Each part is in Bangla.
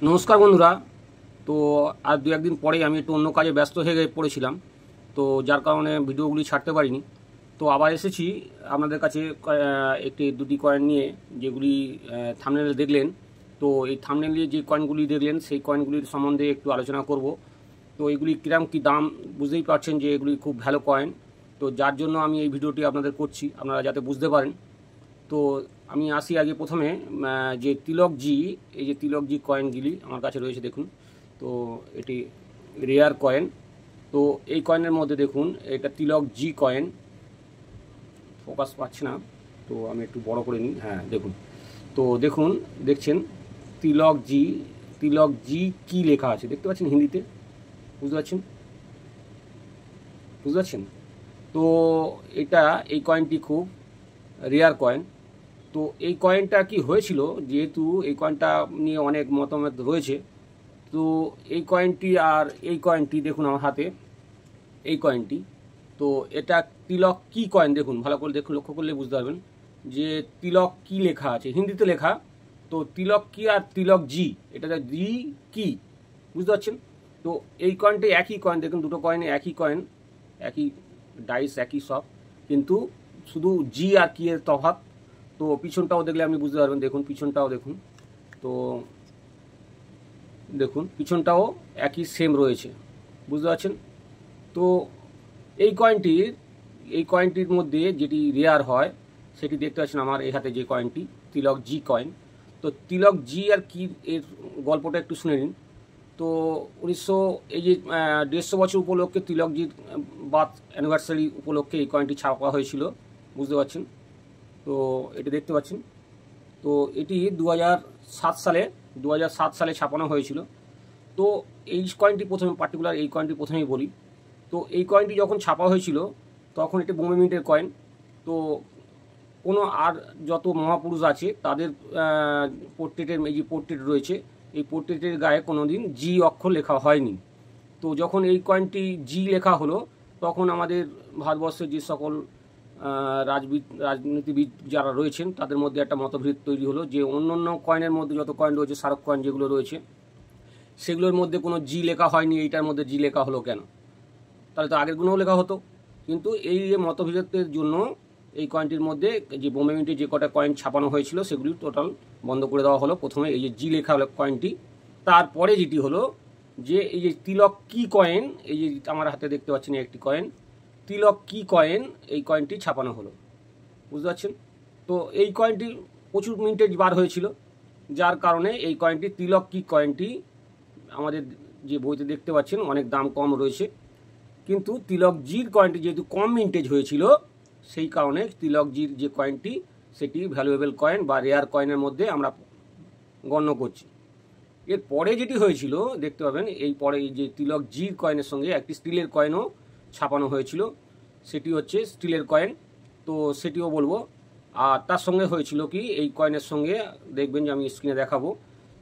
নমস্কার বন্ধুরা। তো আর দু একদিন পরেই আমি একটু অন্য কাজে ব্যস্ত হয়ে পড়েছিলাম, তো যার কারণে ভিডিওগুলি ছাড়তে পারিনি। তো আবার এসেছি আপনাদের কাছে একটি দুটি কয়েন নিয়ে, যেগুলি থাম্বনেলে দেখলেন। তো এই থাম্বনেলে যে কয়েনগুলি দেখলেন সেই কয়েনগুলির সম্বন্ধে একটু আলোচনা করব। তো এগুলি কিরম কী দাম বুঝতেই পারছেন যে এগুলি খুব ভালো কয়েন। তো যার জন্য আমি এই ভিডিওটি আপনাদের করছি, আপনারা যাতে বুঝতে পারেন। তো আমি আসি আগে প্রথমে যে তিলক জি, এই যে তিলক জি কয়েনগুলি আমার কাছে রয়েছে দেখুন। তো এটি রেয়ার কয়েন। তো এই কয়েনের মধ্যে দেখুন, এটা তিলক জি কয়েন। ফোকাস পাচ্ছে না, তো আমি একটু বড় করে নিই। হ্যাঁ দেখুন, তো দেখুন, দেখছেন তিলক জি। তিলক জি কি লেখা আছে দেখতে পাচ্ছেন হিন্দিতে, বুঝতে পারছেন? বুঝতে পারছেন? তো এটা, এই কয়েনটি খুব রেয়ার কয়েন। তো এই কয়েনটা কি হয়েছিল, যেহেতু এই কয়েনটা নিয়ে অনেক মতামত রয়েছে। তো এই কয়েনটি আর এই কয়েনটি দেখুন আমার হাতে, এই কয়েনটি। তো এটা তিলক কি কয়েন, দেখুন ভালো করে দেখুন, লক্ষ্য করলে বুঝতে পারবেন যে তিলক কি লেখা আছে, হিন্দিতে লেখা। তো তিলক কি আর তিলক জি, এটা জি কি, বুঝতে পারছেন? তো এই কয়েনটি একই কয়েন, দেখুন দুটো কয়েনে একই কয়েন, একই ডাইস, একই সব, কিন্তু শুধু জি আর কি এর তফাৎ। তো পিছনটাও দেখলে আপনি বুঝতে পারবেন, দেখুন পিছনটাও দেখুন। তো দেখুন পিছনটাও একই সেম রয়েছে, বুঝতে পারছেন? তো এই কয়েনটির, এই কয়েনটির মধ্যে যেটি রেয়ার হয় সেটি দেখতে পাচ্ছেন আমার এই হাতে যে কয়েনটি, তিলক জি কয়েন। তো তিলক জি আর কি এর গল্পটা একটু শুনে নিন। তো 1900, এই যে 150 বছর উপলক্ষে তিলকজির বার্থ অ্যানিভার্সারি উপলক্ষে এই কয়েনটি ছাপা হয়েছিল, বুঝতে পারছেন? তো এটি দেখতে পাচ্ছেন। তো এটি 2007 সালে, 2007 সালে ছাপানো হয়েছিল। তো এই কয়েনটি প্রথমে, পার্টিকুলার এই কয়েনটি প্রথমেই বলি। তো এই কয়েনটি যখন ছাপা হয়েছিল তখন এটি বোম্বে মিন্টের কয়েন। তো কোনো আর যত মহাপুরুষ আছে তাদের পোর্ট্রেটের, এই যে পোর্ট্রেট রয়েছে, এই পোর্ট্রেটের গায়ে কোনো দিন জি অক্ষর লেখা হয়নি। তো যখন এই কয়েনটি জি লেখা হলো, তখন আমাদের ভারতবর্ষের যে সকল রাজনীতিবিদ যারা রয়েছেন তাদের মধ্যে একটা মতভেদ তৈরি হলো যে অন্য অন্য কয়েনের মধ্যে যত কয়েন রয়েছে, স্মারক কয়েন যেগুলো রয়েছে, সেগুলোর মধ্যে কোনো জি লেখা হয়নি, এইটার মধ্যে জি লেখা হলো কেন? তাহলে তো আগেরগুলোও লেখা হতো। কিন্তু এই যে মতভেদের জন্য এই কয়েনটির মধ্যে যে বোম্বে মিন্টে যে কটা কয়েন ছাপানো হয়েছিল সেগুলি টোটাল বন্ধ করে দেওয়া হলো। প্রথমে এই যে জি লেখা হলো কয়েনটি, তারপরে যেটি হলো যে এই যে তিলক কি কয়েন, এই যে আমার হাতে দেখতে পাচ্ছেন একটি কয়েন, তিলক কি কয়েন, এই কয়েনটি ছাপানো হলো, বুঝতে পারছেন? তো এই কয়েনটি প্রচুর মিন্টেজ বার হয়েছিল, যার কারণে এই কয়েনটি, তিলক কি কয়েনটি আমাদের যে বইতে দেখতে পাচ্ছেন অনেক দাম কম রয়েছে। কিন্তু তিলক জির কয়েনটি যেহেতু কম মিন্টেজ হয়েছিল, সেই কারণে তিলক জির যে কয়েনটি সেটি ভ্যালুয়েবল কয়েন বা রেয়ার কয়েনের মধ্যে আমরা গণ্য করছি। এর পরে যেটি হয়েছিল দেখতে পাবেন, এই পরে যে তিলক জির কয়েনের সঙ্গে একটি স্টিলের কয়েনও ছাপানো হয়েছিল, সেটি হচ্ছে স্টিলের কয়েন। তো সেটিও বলবো। আর তার সঙ্গে হয়েছিল কি, এই কয়েনের সঙ্গে দেখবেন যে আমি স্ক্রিনে দেখাবো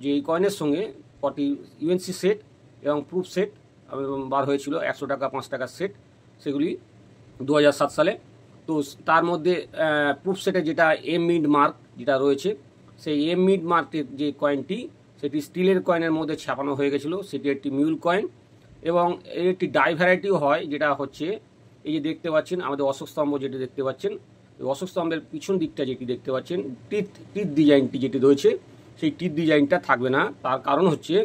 যে এই কয়েনের সঙ্গে কটি ইউএনসি সেট এবং প্রুফ সেট বার হয়েছিল, 100 টাকা 5 টাকার সেট, সেগুলি 2007 সালে। তো তার মধ্যে প্রুফ সেটে যেটা এম মিড মার্ক যেটা রয়েছে, সেই এম মিড মার্কের যে কয়েনটি সেটি স্টিলের কয়েনের মধ্যে ছাপানো হয়ে গেছিলো, সেটি একটি মিউল কয়েন। এবং এর একটি ডাই ভ্যারাইটিও হয়, যেটা হচ্ছে এই যে দেখতে পাচ্ছেন আমাদের অশোক স্তম্ভ, যেটি দেখতে পাচ্ছেন অশোক স্তম্ভের পিছন দিকটা যেটি দেখতে পাচ্ছেন, টিথ ডিজাইনটি যেটি রয়েছে, সেই টিথ ডিজাইনটা থাকবে না। তার কারণ হচ্ছে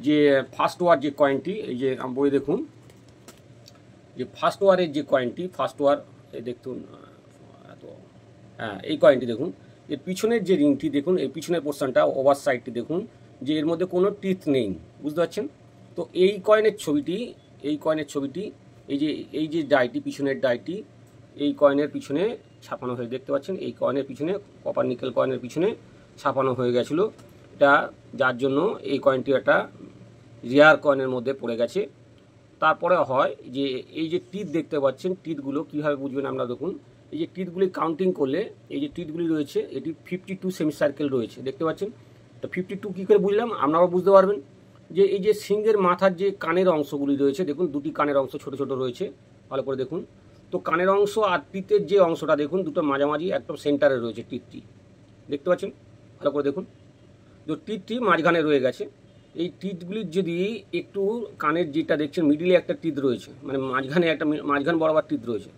যে ফার্স্ট ওয়ার যে কয়েনটি, এই যে বই দেখুন, যে ফার্স্ট ওয়ারের যে কয়েনটি, ফার্স্ট ওয়ার দেখুন, এত, হ্যাঁ এই কয়েনটি দেখুন, এর পিছনের যে রিংটি দেখুন, এই পিছনের পোর্শনটা, ওভার সাইডটি দেখুন যে এর মধ্যে কোনো টিথ নেই, বুঝতে পারছেন? তো এই কয়েনের ছবিটি, এই কয়েনের ছবিটি, এই যে ডাইটি, পিছনের ডাইটি, এই কয়েনের পিছনে ছাপানো হয়ে দেখতে পাচ্ছেন, এই কয়েনের পিছনে, কপার নিকেল কয়েনের পিছনে ছাপানো হয়ে গেছিলো। এটা যার জন্য এই কয়েনটি একটা রেয়ার কয়েনের মধ্যে পড়ে গেছে। তারপরে হয় যে এই যে টিথ দেখতে পাচ্ছেন, টিথগুলো কীভাবে বুঝবেন আমরা দেখুন, এই যে টিথগুলি কাউন্টিং করলে, এই যে টিথগুলি রয়েছে, এটি 52 সেমি সার্কেল রয়েছে, দেখতে পাচ্ছেন। তো 52 কী করে বুঝলাম, আপনারাও বুঝতে পারবেন যে এই যে সিংহের মাথার যে কানের অংশগুলি রয়েছে, দেখুন দুটি কানের অংশ ছোট ছোট রয়েছে, ভালো করে দেখুন। তো কানের অংশ আর টিথের যে অংশটা দেখুন, দুটো মাঝামাঝি একদম সেন্টারে রয়েছে টিথটি, দেখতে পাচ্ছেন, ভালো করে দেখুন। তো টিথটি মাঝখানে রয়ে গেছে। এই টিথগুলির যদি একটু কানের যেটা দেখছেন মিডিলে একটা টিথ রয়েছে, মানে মাঝখান বরাবর টিথ রয়েছে,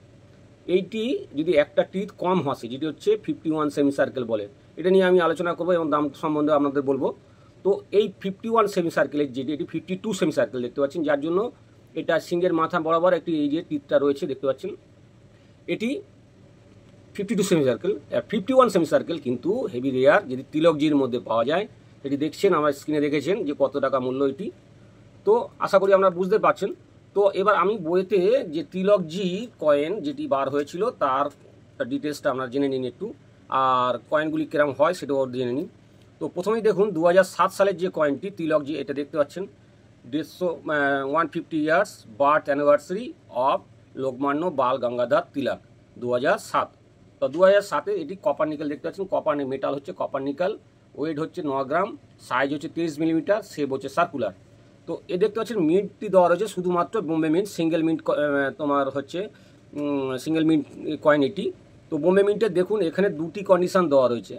এইটি যদি একটা টিথ কম হসে, যেটি হচ্ছে 51 সেমি সার্কেল বলে, এটা নিয়ে আমি আলোচনা করবো এবং দাম সম্বন্ধে আপনাদের বলবো। তো এই 51 সেমি সার্কেলের যেটি, এটি 52 সেমি সার্কেল দেখতে পাচ্ছেন, যার জন্য এটা সিংহের মাথা বরাবর একটি এই যে টিথটা রয়েছে দেখতে পাচ্ছেন, এটি 52 সেমি সার্কেল। 51 সেমি সার্কেল কিন্তু হেভি রেয়ার, যদি তিলকজির মধ্যে পাওয়া যায়। এটি দেখছেন, আমার স্ক্রিনে দেখেছেন যে কত টাকা মূল্য এটি, তো আশা করি আপনারা বুঝতে পারছেন। তো এবার আমি বইতে যে তিলকজি কয়েন যেটি বার হয়েছিল তার ডিটেলসটা আমরা জেনে নিন একটু, আর কয়েনগুলি কিরম হয় সেটাও জেনে নিন। তো প্রথমেই দেখুন 2007 সালের যে কয়েনটি তিলকজি, এটা দেখতে পাচ্ছেন 150 years birth anniversary of Lokmanya Bal Gangadhar Tilak 2007। তো 2007-এ এটি কপার নিকেল দেখতে পাচ্ছেন, কপার মেটাল হচ্ছে কপার নিকেল, ওয়েট হচ্ছে 9 গ্রাম, সাইজ হচ্ছে 23 মিলিমিটার, শেপ হচ্ছে সার্কুলার। তো এ দেখতে পাচ্ছেন মিন্টটি দেওয়া রয়েছে শুধুমাত্র বোম্বে মিন্ট, সিঙ্গেল মিন্ট তোমার হচ্ছে সিঙ্গেল মিন্ট কয়েন এটি। তো বোম্বে মিন্টের দেখুন এখানে দুটি কন্ডিশান দেওয়া রয়েছে,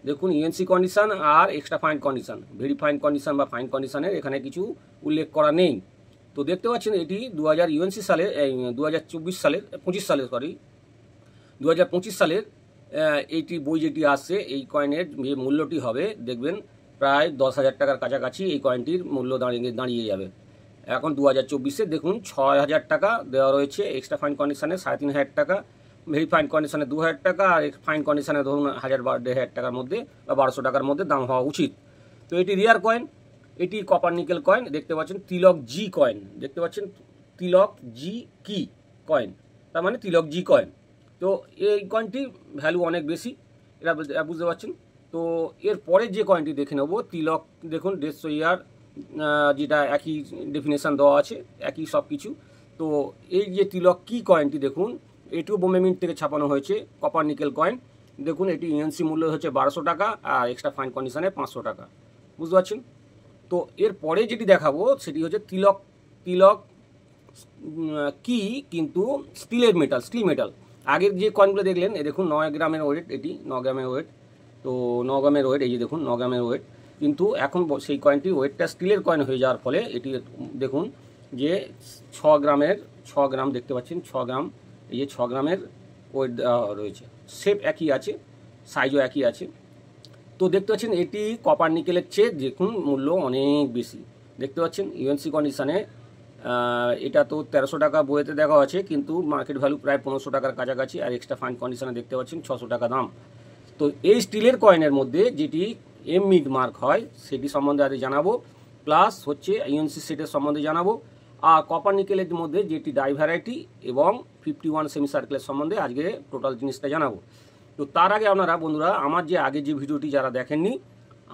দেখুন ইউএনসি কন্ডিশান আর extra fine condition. Very fine condition বা ফাইন কন্ডিশানের এখানে কিছু উল্লেখ করা নেই। তো দেখতে পাচ্ছেন এটি 2000 ইউএনসি সালে 2024 সালের 25 সালের 2025 সালের এইটি বই যেটি আসছে, এই কয়েনের যে মূল্যটি হবে দেখবেন প্রায় 10,000 টাকার কাছাকাছি এই কয়েনটির মূল্য দাঁড়িয়ে যাবে। এখন 2024-এ দেখুন 6,000 টাকা দেওয়া রয়েছে, এক্সট্রা ফাইন কন্ডিশানে 3,500 টাকা, ভেরি ফাইন কন্ডিশানে 2,000 টাকা, আর ফাইন কন্ডিশানে ধরুন 1,000-1,500 টাকার মধ্যে বা 1200 টাকার মধ্যে দাম হওয়া উচিত। তো এটি রিয়ার কয়েন, এটি কপার নিকেল কয়েন দেখতে পাচ্ছেন, তিলক জি কয়েন দেখতে পাচ্ছেন, তিলক জি কি কয়েন, তার মানে তিলক জি কয়েন। তো এই কয়েনটির ভ্যালু অনেক বেশি, এটা বুঝতে পারছেন। তো এর পরে যে কয়েনটি দেখে নেব তিলক, দেখুন 150 ইয়ার, যেটা একই ডেফিনেশান দেওয়া আছে, একই সব কিছু। তো এই যে তিলক কি কয়েনটি দেখুন, এটিও বোম্বে মিন্ট থেকে ছাপানো হয়েছে, কপার নিকেল কয়েন। দেখুন এটি ইউএনসি মূল্য হচ্ছে 1200 টাকা আর এক্সট্রা ফাইন কন্ডিশানে 500 টাকা, বুঝতে পারছেন। তো এর পরে যেটি দেখাবো সেটি হচ্ছে তিলক কি কিন্তু স্টিল মেটাল। আগের যে কয়েনগুলো দেখলেন এ দেখুন 9 গ্রামের ওয়েট, এটি 9 গ্রামের ওয়েট। তো 9 গ্রামের ওয়েট, এই যে দেখুন 9 গ্রামের ওয়েট, কিন্তু এখন সেই কয়েনটি ওয়েটটা স্টিলের কয়েন হয়ে যাওয়ার ফলে এটি দেখুন যে 6 গ্রাম দেখতে পাচ্ছেন, 6 গ্রাম, এই যে 6 গ্রামের ওয়েট রয়েছে, শেপ একই আছে, সাইজও একই আছে। তো দেখতে পাচ্ছেন এটি কপার নিকেলের চেয়ে দেখুন মূল্য অনেক বেশি দেখতে পাচ্ছেন ইউএনসি কন্ডিশানে। এটা তো 1300 টাকা বইতে দেখা আছে, কিন্তু মার্কেট ভ্যালু প্রায় 1500 টাকার কাছাকাছি, আর এক্সট্রা ফাইন কন্ডিশানে দেখতে পাচ্ছেন 600 টাকা দাম। তো এই স্টিলের কয়েনের মধ্যে যেটি এম মিড মার্ক হয় সেটি সম্বন্ধে আজ জানাবো, প্লাস হচ্ছে ইউএনসি সেটের সম্বন্ধে জানাবো, আর কপার নিকেলের মধ্যে যেটি ডাই ভ্যারাইটি এবং 51 সেমি সার্কেলের সম্বন্ধে আজকে টোটাল জিনিসটা জানাবো। তো তার আগে আপনারা বন্ধুরা আমার যে আগে যে ভিডিওটি যারা দেখেননি,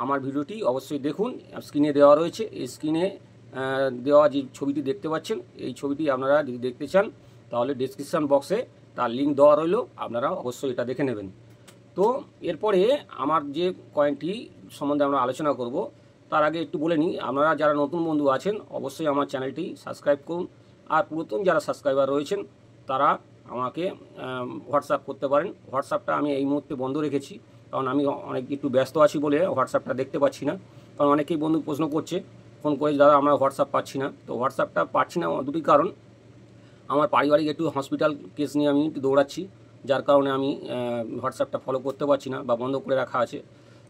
আমার ভিডিওটি অবশ্যই দেখুন, স্ক্রিনে দেওয়া রয়েছে, এই স্ক্রিনে দেওয়া যে ছবিটি দেখতে পাচ্ছেন, এই ছবিটি আপনারা যদি দেখতে চান তাহলে ডেসক্রিপশান বক্সে তার লিঙ্ক দেওয়া রইল, আপনারা অবশ্যই এটা দেখে নেবেন। তো এরপরে আমার যে কয়েনটি সম্বন্ধে আমরা আলোচনা করব তার আগে একটু বলে নিই, আপনারা যারা নতুন বন্ধু আছেন অবশ্যই আমার চ্যানেলটি সাবস্ক্রাইব করুন, আর পুরাতন যারা সাবস্ক্রাইবার রয়েছেন তারা আমাকে হোয়াটসঅ্যাপ করতে পারেন। হোয়াটসঅ্যাপটা আমি এই মুহূর্তে বন্ধ রেখেছি, কারণ আমি অনেক একটু ব্যস্ত আছি বলে হোয়াটসঅ্যাপটা দেখতে পাচ্ছি না। কারণ অনেকেই বন্ধু প্রশ্ন করছে ফোন করে, দাদা আমরা হোয়াটসঅ্যাপ পাচ্ছি না। তো হোয়াটসঅ্যাপটা পাচ্ছি না দুটি কারণ, আমার পারিবারিক একটু হসপিটাল কেস নিয়ে আমি একটু দৌড়াচ্ছি, যার কারণে আমি হোয়াটসঅ্যাপটা ফলো করতে পারছি না বা বন্ধ করে রাখা আছে।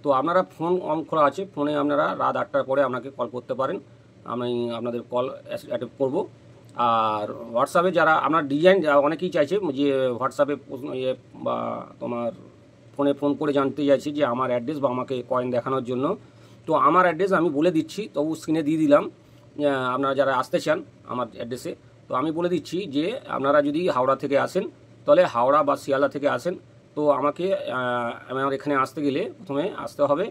তো আপনারা ফোন অন করা আছে, ফোনে আপনারা রাত 8টার পরে আপনাকে কল করতে পারেন, আমি আপনাদের কল অ্যাটেন্ড করব। আর হোয়াটসঅ্যাপে যারা আপনার ডিজাইন অনেকেই চাইছে যে হোয়াটসঅ্যাপে বা তোমার ফোনে ফোন করে জানতে চাইছে যে আমার অ্যাড্রেস বা আমাকে কয়েন দেখানোর জন্য। তো আমার অ্যাড্রেস আমি বলে দিচ্ছি, তবু স্ক্রিনে দিয়ে দিলাম, আপনারা যারা আসতে চান আমার অ্যাড্রেসে। তো আমি বলে দিচ্ছি যে আপনারা যদি হাওড়া থেকে আসেন তাহলে হাওড়া বা শিয়ালদা থেকে আসেন, তো আমাকে আমার এখানে আসতে গেলে প্রথমে আসতে হবে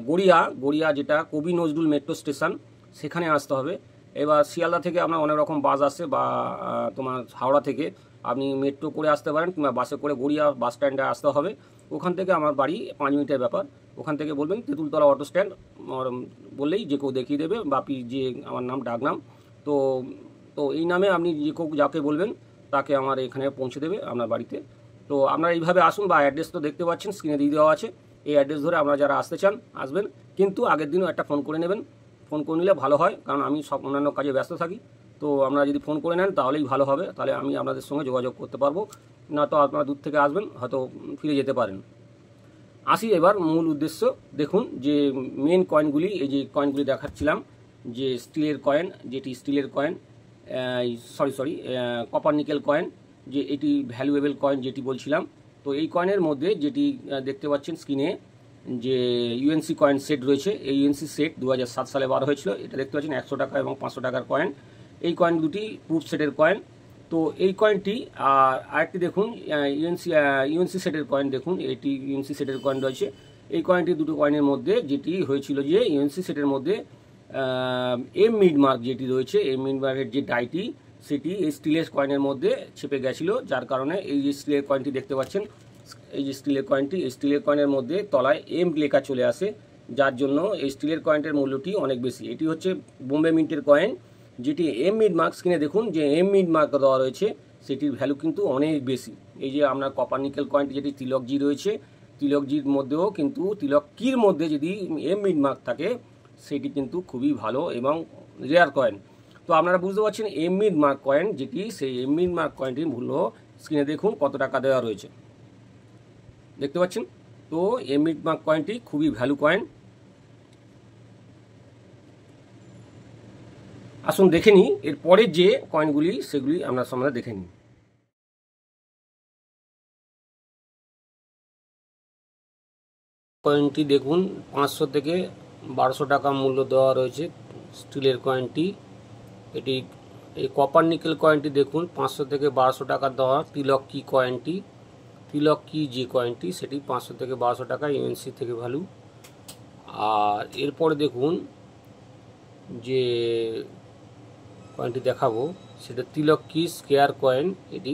গড়িয়া, যেটা কবি নজরুল মেট্রো স্টেশন, সেখানে আসতে হবে। এবার শিয়ালদা থেকে আপনার অনেক রকম বাস আসে, বা তোমার হাওড়া থেকে আপনি মেট্রো করে আসতে পারেন, কিংবা বাসে করে গড়িয়া বাস স্ট্যান্ডে আসতে হবে। ওখান থেকে আমার বাড়ি 5 মিনিটের ব্যাপার, ওখান থেকে বলবেন তেঁতুলতলা অটো স্ট্যান্ড বললেই যে কেউ দেখিয়ে দেবে, বাপি যে আমার নাম ডাকনাম। তো এই নামে আপনি যে কেউ যাকে বলবেন তাকে আমার এখানে পৌঁছে দেবে আপনার বাড়িতে। তো আপনারা এইভাবে আসুন, বা অ্যাড্রেস তো দেখতে পাচ্ছেন স্ক্রিনে দিয়ে দেওয়া আছে, এই অ্যাড্রেস ধরে আপনারা যারা আসতে চান আসবেন, কিন্তু আগের দিনও একটা ফোন করে নেবেন, ফোন করে নিলে ভালো হয়, কারণ আমি সব অন্যান্য কাজে ব্যস্ত থাকি। তো আপনারা যদি ফোন করে নেন তাহলেই ভালো হবে, তাহলে আমি আপনাদের সঙ্গে যোগাযোগ করতে পারবো, না তো আপনারা দূর থেকে আসবেন হয়তো ফিরে যেতে পারেন। আসি এবার মূল উদ্দেশ্য। দেখুন যে মেন কয়েনগুলি, এই যে কয়েনগুলি দেখাচ্ছিলাম, যে স্টিলের কয়েন, যেটি স্টিলের coin, sorry copper nickel coin, যে এটি ভ্যালুয়েবল কয়েন যেটি বলছিলাম। তো এই কয়েনের মধ্যে যেটি দেখতে পাচ্ছেন স্ক্রিনে, যে ইউএনসি কয়েন সেট রয়েছে, এই ইউএনসি সেট 2007 সালে বার হয়েছিল। এটা দেখতে পাচ্ছেন 100 টাকা এবং 500 টাকার কয়েন। এই কয়েন দুটি প্রুফ সেটের কয়েন। তো এই কয়েনটি আর আরেকটি দেখুন ইউএনসি সেটের কয়েন, দেখুন এটি ইউএনসি সেটের কয়েন রয়েছে। এই কয়েনটি দুটো কয়েনের মধ্যে যেটি হয়েছিল যে ইউএনসি সেটের মধ্যে এম মিড মার্ক যেটি রয়েছে, এম মিড মার্কের যে ডাইটি সেটি এই স্টিলের কয়েনের মধ্যে ছেপে গেছিলো, যার কারণে এই যে স্টিলের কয়েনটি দেখতে পাচ্ছেন, এই যে স্টিলের কয়েনটি, এই স্টিলের কয়েনের মধ্যে তলায় এম লেখা চলে আসে, যার জন্য এই স্টিলের কয়েনটির মূল্যটি অনেক বেশি। এটি হচ্ছে বোম্বে মিন্টের কয়েন, যেটি এম মিড মার্ক স্ক্রিনে দেখুন যে এম মিড মার্ক দেওয়া রয়েছে, সেটির ভ্যালু কিন্তু অনেক বেশি। এই যে আপনার কপার নিকেল কয়েনটি যেটি তিলক জি রয়েছে, তিলক জির মধ্যেও কিন্তু তিলক কির মধ্যে যদি এম মিড মার্ক থাকে সেটি কিন্তু খুবই ভালো এবং রেয়ার কয়েন। তো আপনারা বুঝতে পারছেন এম মিড মার্ক কয়েন যেটি, সেই এম মিড মার্ক কয়েনটির মূল্য স্ক্রিনে দেখুন কত টাকা দেওয়া রয়েছে, দেখতে পাচ্ছেন। তো এম মিড মার্ক কয়েনটি খুবই ভ্যালু কয়েন। আসুন দেখে নিই এরপরের যে কয়েনগুলি সেগুলি আমরা সামনে দেখে নিই। কয়েনটি দেখুন 500 থেকে 1200 টাকা মূল্য দেওয়া রয়েছে স্টিলের কয়েনটি। এটি এই কপার নিকেল কয়েনটি দেখুন 500 থেকে 1200 টাকা দেওয়া। তিলক কি কয়েনটি, তিলক কি যে কয়েনটি সেটি 500 থেকে 1200 টাকা ইউএনসি থেকে ভ্যালু। আর এরপরে দেখুন যে কয়েনটি দেখাবো সেটা তিলক কি স্কোয়ার কয়েন, এটি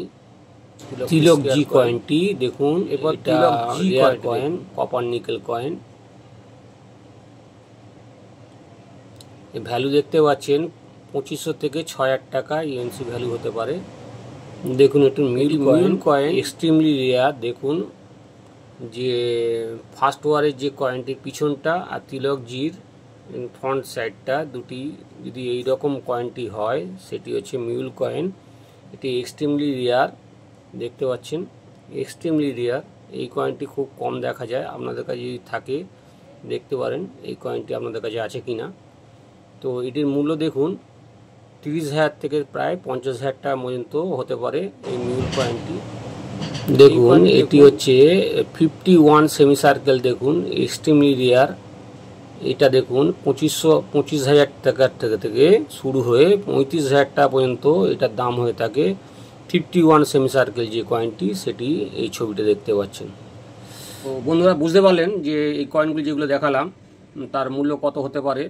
তিলক জি কয়েনটি দেখুন। এবার Tilak ji coin copper nickel coin, value দেখতে পাচ্ছেন 2500 থেকে 6000 টাকা ইউএনসি ভ্যালু হতে পারে। দেখুন একটু মিল কয়েন এক্সট্রিমলি রেয়ার। দেখুন যে ফার্স্ট ওয়ারের যে কয়েনটির পিছনটা আর তিলক জির ফ্রন্ট সাইডটা দুটি যদি এই রকম কয়েনটি হয় সেটি হচ্ছে মিউল কয়েন। এটি এক্সট্রিমলি রেয়ার, দেখতে পাচ্ছেন এক্সট্রিমলি রেয়ার। এই কয়েনটি খুব কম দেখা যায়, আপনাদের কাছে যদি থাকে দেখতে পারেন এই কয়েনটি আপনাদের কাছে আছে কিনা। তো এটির মূল্য দেখুন 30,000 থেকে প্রায় 50,000 টাকা পর্যন্ত হতে পারে এই মিউল কয়েনটি। দেখুন এটি হচ্ছে 51 সেমি সার্কেল, দেখুন এক্সট্রিমলি রেয়ার। এটা দেখুন 25,000 টাকার থেকে শুরু হয়ে 35,000 টাকা পর্যন্ত এটার দাম হয়ে থাকে। 51 সেমি সার্কেল যে কয়েনটি সেটি এই ছবিটা দেখতে পাচ্ছেন। তো বন্ধুরা বুঝতে পারলেন যে এই কয়েনগুলি যেগুলো দেখালাম তার মূল্য কত হতে পারে।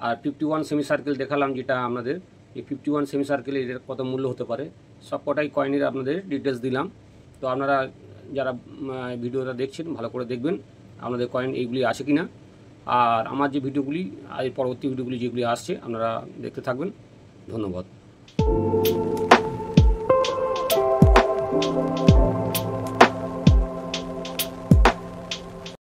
আর 51 সেমি সার্কেল দেখালাম যেটা আপনাদের, এই 51 সেমি সার্কেলের এর কত মূল্য হতে পারে, সব কটাই কয়েনের আপনাদের ডিটেলস দিলাম। তো আপনারা যারা ভিডিওটা দেখছেন ভালো করে দেখবেন আপনাদের কয়েন এইগুলি আছে কিনা। আর আমার যে ভিডিওগুলি আর পরবর্তী ভিডিওগুলি যেগুলি আসছে আপনারা দেখতে থাকবেন। ধন্যবাদ।